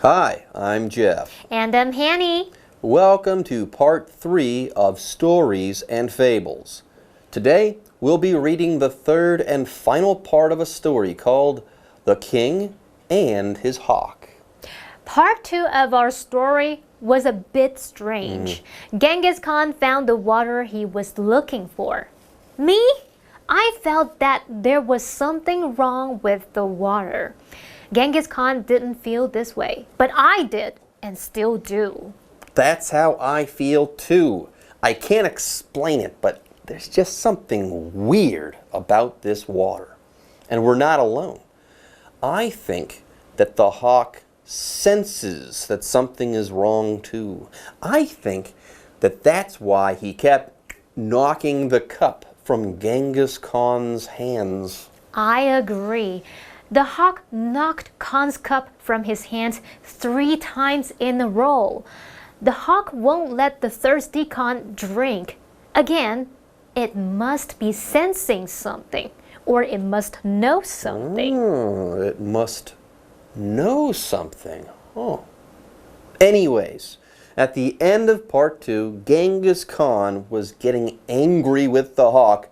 Hi, I'm Jeff. And I'm Hanny. Welcome to part 3 of Stories and Fables. Today, we'll be reading the third and final part of a story called The King and His Hawk. Part 2 of our story was a bit strange. Genghis Khan found the water he was looking for. Me? I felt that there was something wrong with the water. Genghis Khan didn't feel this way, but I did and still do. That's how I feel too. I can't explain it, but there's just something weird about this water. And we're not alone. I think that the hawk senses that something is wrong too. I think that that's why he kept knocking the cup from Genghis Khan's hands. I agree. The hawk knocked Khan's cup from his hands 3 times in a row. The hawk won't let the thirsty Khan drink. Again, it must be sensing something, or it must know something. It must know something. Anyways, at the end of part 2, Genghis Khan was getting angry with the hawk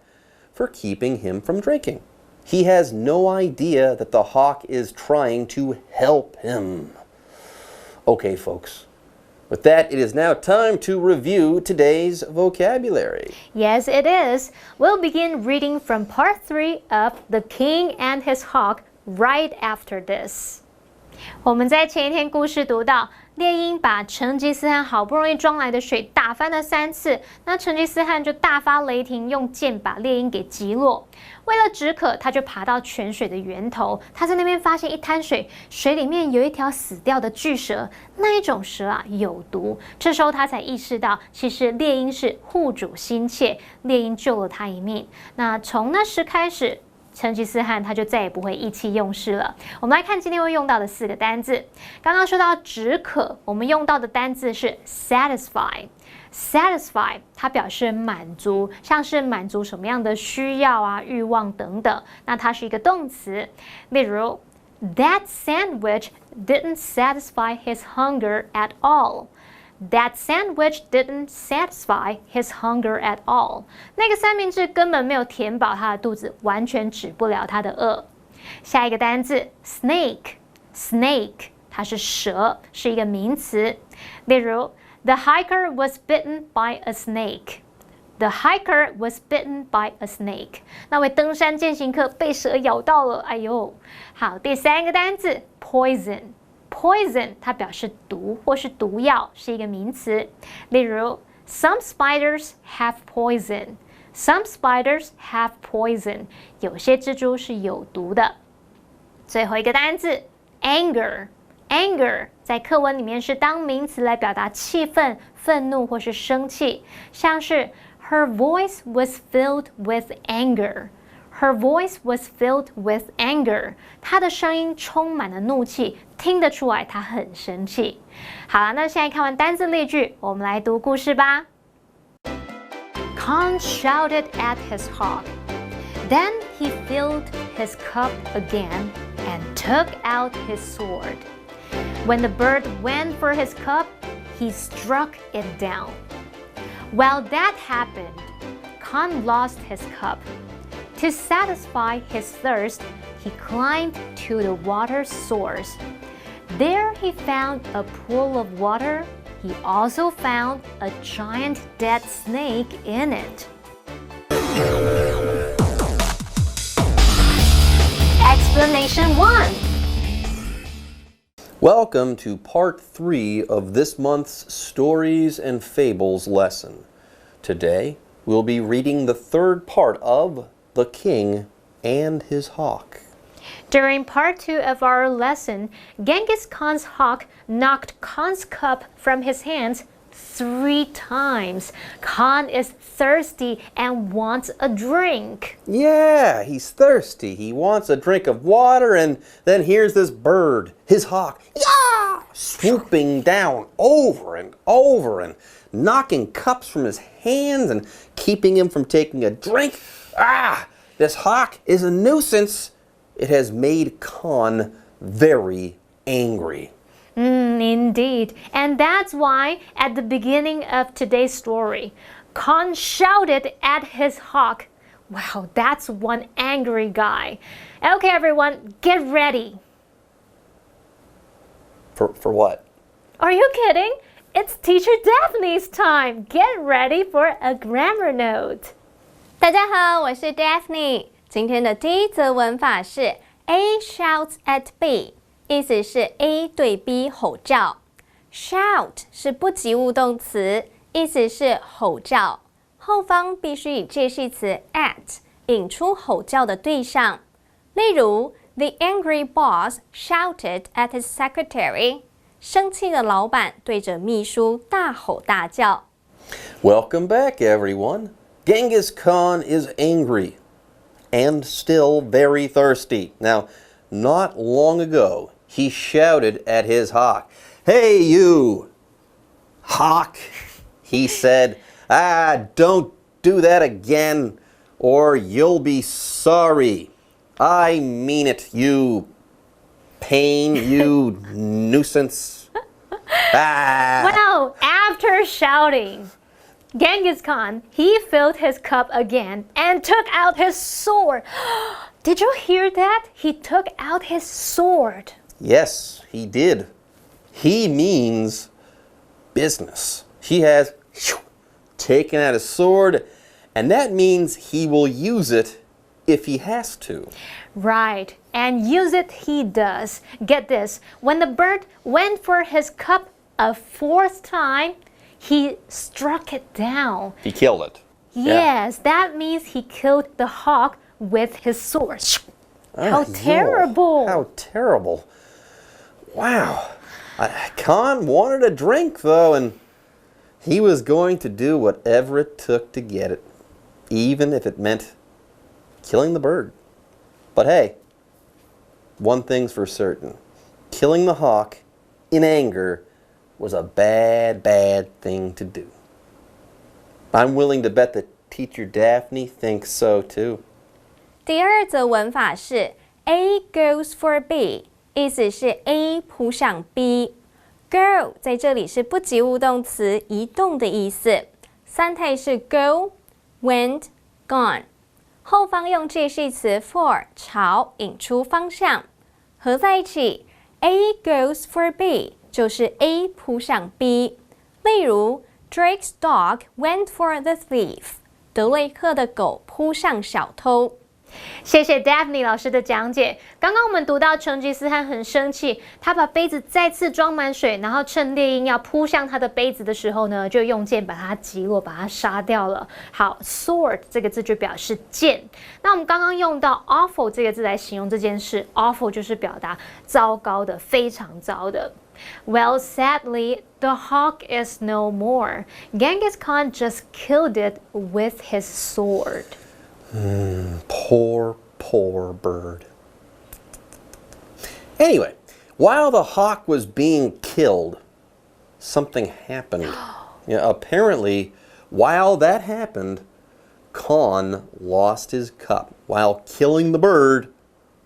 for keeping him from drinking. He has no idea that the hawk is trying to help him. Okay, folks. With that, it is now time to review today's vocabulary. Yes, it is. We'll begin reading from part 3 of The King and His Hawk right after this. 我们在前一天故事读到，猎鹰把成吉思汗好不容易装来的水打翻了3次，那成吉思汗就大发雷霆，用剑把猎鹰给击落。为了止渴，他就爬到泉水的源头，他在那边发现一滩水，水里面有一条死掉的巨蛇，那一种蛇啊有毒。这时候他才意识到，其实猎鹰是护主心切，猎鹰救了他一命。那从那时开始，成吉思汗他就再也不会意气用事了。我们来看今天会用到的4个单字。刚刚说到止渴，我们用到的单字是 satisfy。satisfy 它表示满足，像是满足什么样的需要啊、欲望等等。那它是一个动词。例如 That sandwich didn't satisfy his hunger at all.That sandwich didn't satisfy his hunger at all. 那个三明治根本没有填饱他的肚子，完全止不了他的饿。下一个单字 snake，snake 它是蛇，是一个名词。例如 The hiker was bitten by a snake. The hiker was bitten by a snake. 那位登山健行客被蛇咬到了，哎呦！好，第3个单字 poison。Poison 它表示毒或是毒药，是一个名词。例如 Some spiders have poison. Some spiders have poison. 有些蜘蛛是有毒的。最后一个单字 anger。anger 在课文里面是当名词来表达气愤、愤怒或是生气，像是 Her voice was filled with anger.Her voice was filled with anger. 她的声音充满了怒气，听得出来她很生气。好了，那现在看完单字例句，我们来读故事吧。Khan shouted at his hawk. Then he filled his cup again and took out his sword. When the bird went for his cup, he struck it down. While that happened, Khan lost his cup.To satisfy his thirst, he climbed to the water's source. There he found a pool of water. He also found a giant dead snake in it. Explanation 1. Welcome to part 3 of this month's Stories and Fables lesson. Today, we'll be reading the third part of The King and His Hawk. During part 2 of our lesson, Genghis Khan's hawk knocked Khan's cup from his hands 3 times. Khan is thirsty and wants a drink. Yeah, he's thirsty. He wants a drink of water, and then here's this bird, his hawk, swooping down over and over and knocking cups from his hands and keeping him from taking a drink. This hawk is a nuisance. It has made Khan very angry. Indeed. And that's why at the beginning of today's story, Con shouted at his hawk. Wow, that's one angry guy. Okay, everyone, get ready. For what? Are you kidding? It's Teacher Daphne's time. Get ready for a grammar note. 大家好，我是 Daphne。今天的第一则文法是 A shouts at B， 意思是 A 对 B 吼叫。Shout 是不及物动词，意思是吼叫，后方必须以介系词 at 引出吼叫的对象。例如 The angry boss shouted at his secretary。生气的老板对着秘书大吼大叫。Welcome back, everyone. Genghis Khan is angry and still very thirsty. Now, not long ago, he shouted at his hawk, "Hey, you, hawk," he said, "don't do that again, or you'll be sorry. I mean it, you pain, you nuisance." Well, after shouting, Genghis Khan, he filled his cup again and took out his sword. Did you hear that? He took out his sword. Yes, he did. He means business. He has taken out his sword, and that means he will use it if he has to. Right, and use it he does. Get this, when the bird went for his cup a fourth time, he struck it down. He killed it. Yes, that means he killed the hawk with his sword. How terrible. How terrible. Wow. Khan wanted a drink, though, and he was going to do whatever it took to get it, even if it meant killing the bird. But hey, one thing's for certain. Killing the hawk in anger was a bad, bad thing to do. I'm willing to bet that Teacher Daphne thinks so too. 第二则文法是 A goes for B， 意思是 A 扑向 B。Go 在这里是不及物动词，移动的意思。三态是 go, went, gone。后方用介系词 for 朝引出方向，合在一起 A goes for B 就是 A 扑向 B。例如 Drake's dog went for the thief， 德雷克的狗扑向小偷。谢谢 Daphne 老师的讲解。刚刚我们读到成吉思汗很生气，他把杯子再次装满水，然后趁猎鹰要扑向他的杯子的时候呢，就用剑把他击落，把他杀掉了。好 ，sword 这个字就表示剑。那我们刚刚用到 awful 这个字来形容这件事 ，awful 就是表达糟糕的、非常糟的。Well, sadly, the hawk is no more. Genghis Khan just killed it with his sword. Poor, poor bird. Anyway, while the hawk was being killed, something happened. Apparently, while that happened, Khan lost his cup. While killing the bird,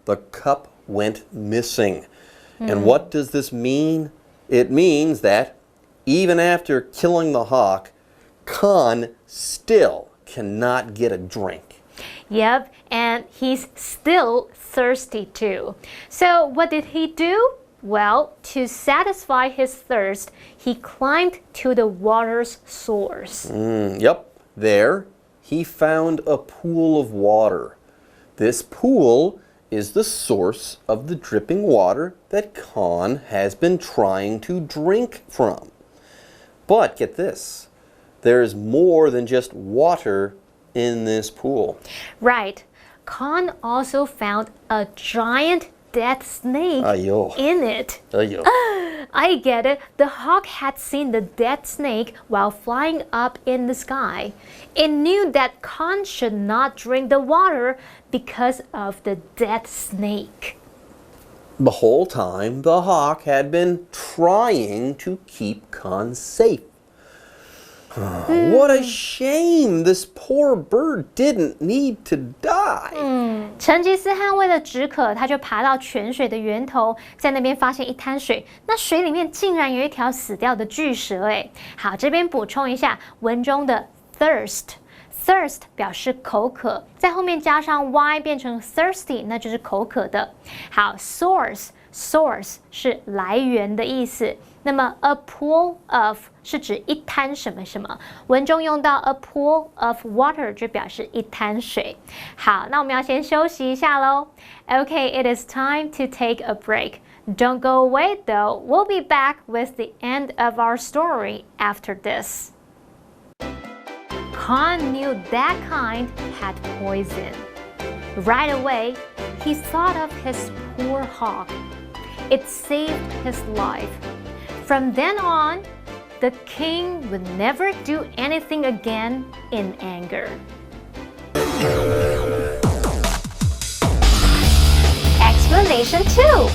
the cup went missing. And what does this mean? It means that even after killing the hawk, Khan still cannot get a drink. Yep, and he's still thirsty too. So what did he do? Well, to satisfy his thirst, he climbed to the water's source. Yep, there he found a pool of water. This pool is the source of the dripping water that Khan has been trying to drink from. But get this, there's more than just water in this pool. Right. Khan also found a giant dead snake Ayo. in it. Ayo. I get it. The hawk had seen the dead snake while flying up in the sky. It knew that Khan should not drink the water because of the dead snake. The whole time, the hawk had been trying to keep Khan safe. What a shame! This poor bird didn't need to die. 成吉思汗为了止渴，他就爬到泉水的源头，在那边发现一滩水，那水里面竟然有一条死掉的巨蛇。好，这边补充一下文中的 thirst。Thirst 表示口渴，在后面加上 y 变成 thirsty， 那就是口渴的。好 ，source 是来源的意思。那么 a pool of 是指一滩什么什么，文中用到 a pool of water 就表示一滩水。好，那我们要先休息一下咯。Okay, it is time to take a break. Don't go away though. We'll be back with the end of our story after this. Khan knew that kind had poison. Right away, he thought of his poor hawk. It saved his life. From then on, the king would never do anything again in anger. Explanation 2.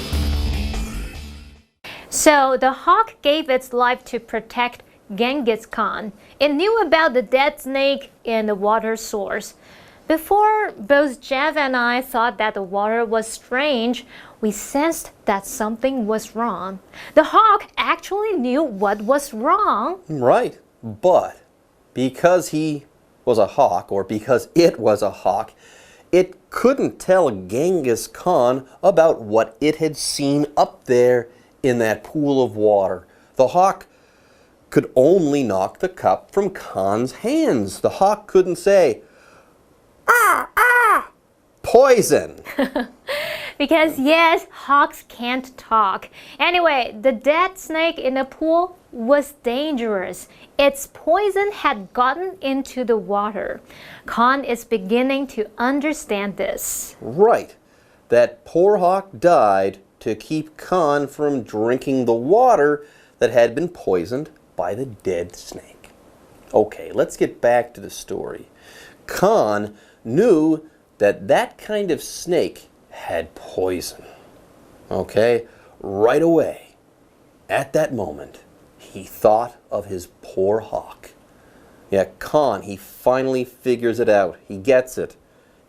So the hawk gave its life to protect Genghis Khan. It knew about the dead snake in the water source. Before, both Jeff and I thought that the water was strange. We sensed that something was wrong. The hawk actually knew what was wrong. Right, but because he was a hawk, or because it was a hawk, it couldn't tell Genghis Khan about what it had seen up there in that pool of water. The hawk could only knock the cup from Khan's hands. The hawk couldn't say, poison. Because yes, hawks can't talk. Anyway, the dead snake in the pool was dangerous. Its poison had gotten into the water. Khan is beginning to understand this. Right. That poor hawk died to keep Khan from drinking the water that had been poisoned by the dead snake. Okay, let's get back to the story. Khan knew that that kind of snake had poison. Okay, right away, at that moment, he thought of his poor hawk. Yeah, Khan, he finally figures it out. He gets it.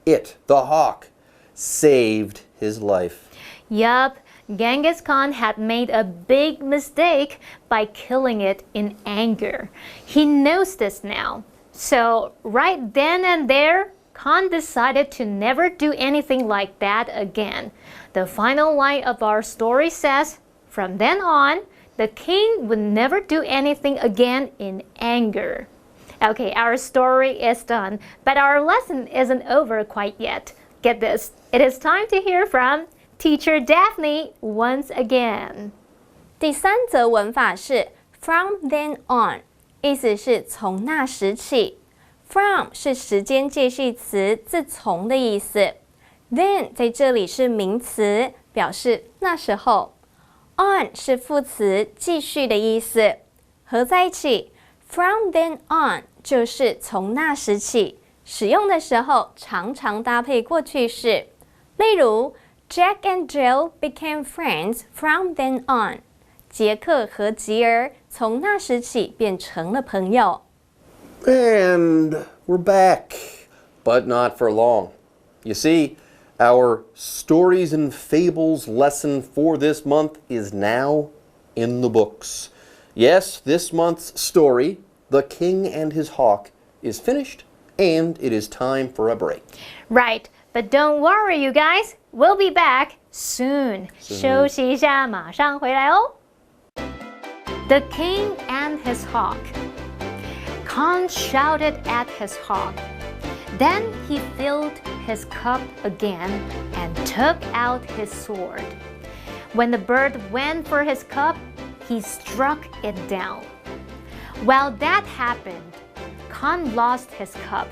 It, the hawk, saved his life. Yup. Genghis Khan had made a big mistake by killing it in anger. He knows this now. So, right then and there, Khan decided to never do anything like that again. The final line of our story says, from then on, the king would never do anything again in anger. Okay, our story is done, but our lesson isn't over quite yet. Get this, it is time to hear from Teacher Daphne once again. 第三则文法是 from then on， 意思是从那时起。From 是时间介系词，自从的意思。Then 在这里是名词，表示那时候。On 是副词，继续的意思。合在一起 ，from then on 就是从那时起。使用的时候常常搭配过去式，例如 Jack and Jill became friends from then on. 杰克和吉儿从那时起变成了朋友。And we're back, but not for long. You see, our Stories and Fables lesson for this month is now in the books. Yes, this month's story, The King and His Hawk, is finished, and it is time for a break. Right, but don't worry, you guys. We'll be back soon. 休息一下，马上回来哦。The King and His Hawk. Khan shouted at his hawk. Then he filled his cup again and took out his sword. When the bird went for his cup, he struck it down. While that happened, Khan lost his cup.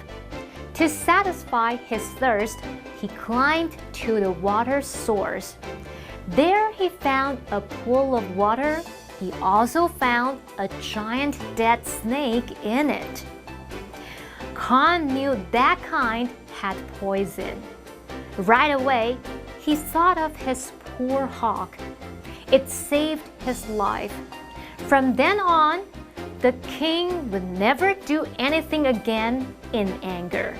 To satisfy his thirst, he climbed to the water source. There he found a pool of water. He also found a giant dead snake in it. Khan knew that kind had poison. Right away, he thought of his poor hawk. It saved his life. From then on, The king would never do anything again in anger.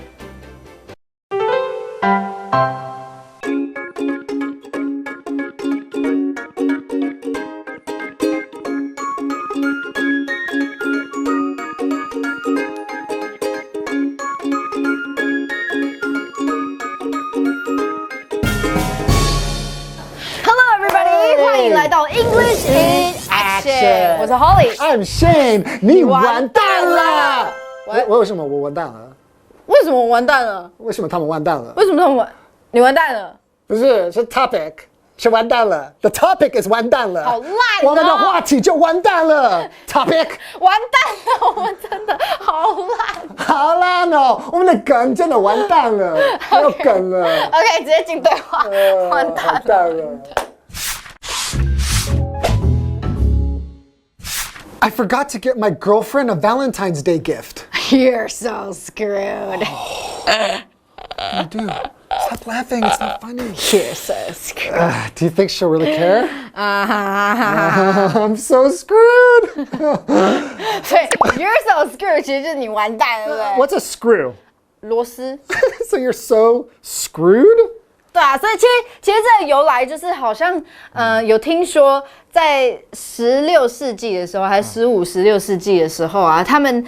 English in action。 我是 Holly。I'm Shane。你完蛋了！为什么我完蛋了？为什么我完蛋了？为什么他们完蛋了？为什么他们你完蛋了？不是，是 topic 是完蛋了。The topic is 完蛋了。好烂哦！我们的话题就完蛋了。Topic 完蛋了，我们真的好烂，好烂哦！我们的梗真的完蛋了，没有梗了。OK， 直接进对话。完蛋了。I forgot to get my girlfriend a Valentine's Day gift. You're so screwed. You do. Stop laughing. It's not funny. You're so screwed. Do you think she'll really care? I'm so screwed. 对 ，You're so screwed 其实就是你完蛋了。What's a screw? 螺丝。So you're so screwed? 对啊，所以其实这个由来就是好像有听说在16世纪的时候，还是15、16世纪的时候啊，他们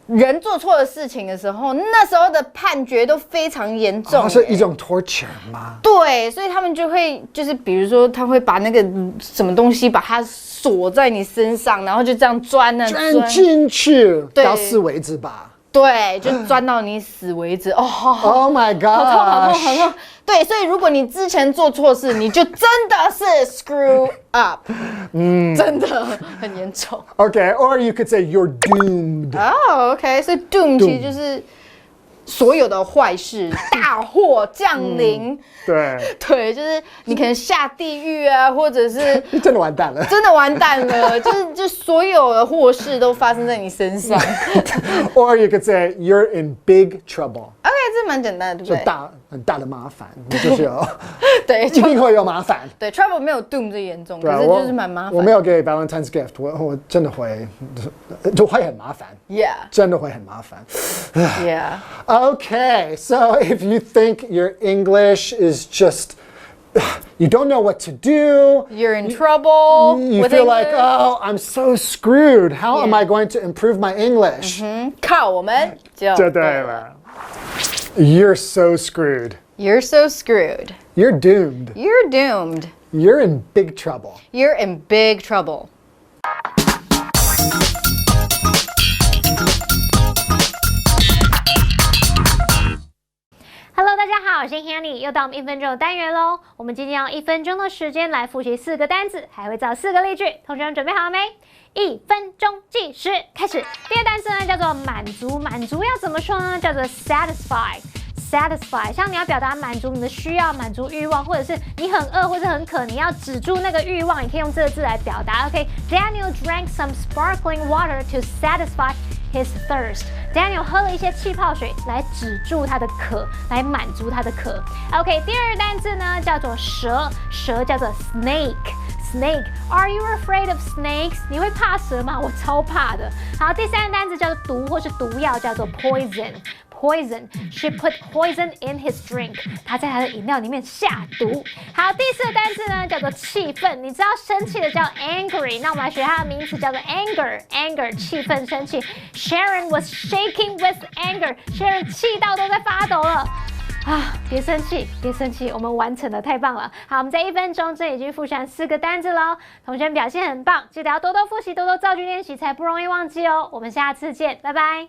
人做错了事情的时候，那时候的判决都非常严重。是一种 torture 吗？对，所以他们就会就是比如说他会把那个什么东西把它锁在你身上，然后就这样钻进去，到死为止吧。对，就钻到你死为止。Oh my god！ 好痛，好痛，好痛！对，所以如果你之前做错事，你就真的是 screw up， 真的很严重。Okay, or you could say you're doomed. OK， 所以 doom 其实就是所有的坏事、大祸降临。对，就是你可能下地狱啊，或者是你真的完蛋了，真的完蛋了，就所有的祸事都发生在你身上。Or you could say you're in big trouble. OK， 这蛮简单的，对不对？很大的麻烦，你就是有对，一定会有麻烦。对 ，trouble 没有 doom 最严重，可是就是蛮麻烦。我没有给 Valentine's gift， 我真的会很麻烦。Yeah， 真的会很麻烦。Yeah. Okay, so if you think your English is just you don't know what to do, you're in trouble. You feel like, oh, I'm so screwed. How am I going to improve my English? 靠我们就对了。You're so screwed. You're so screwed. You're doomed. You're doomed. You're in big trouble. You're in big trouble. Hello， 大家好，我是 Hanny， 又到我们1分钟的单元喽。我们今天用1分钟的时间来复习4个单字，还会造4个例句。同学们准备好了没？1分钟计时，开始。第一个单词呢叫做满足，满足要怎么说呢？叫做 satisfy。satisfy， 像你要表达满足你的需要、满足欲望，或者是你很饿或者很渴，你要止住那个欲望，你可以用这个字来表达。OK，Daniel drank some sparkling water to satisfy his thirst. Daniel 喝了一些气泡水来止住他的渴，来满足他的渴。OK， 第二个单字呢叫做蛇，蛇叫做 snake。Snake, are you afraid of snakes? 你会怕蛇吗？我超怕的。好，第三个单词叫做毒或是毒药，叫做 poison。Poison. She put poison in his drink. 她在她的饮料里面下毒。好，第四个单词呢叫做气愤。你知道生气的叫 angry， 那我们来学它的名词叫做 anger。anger 气愤生气。Sharon was shaking with anger. Sharon 气到都在发抖了。别生气，别生气，我们完成了，太棒了！好，我们在1分钟之内已经复习完4个单字喽，同学们表现很棒，记得要多多复习，多多造句练习，才不容易忘记哦。我们下次见，拜拜。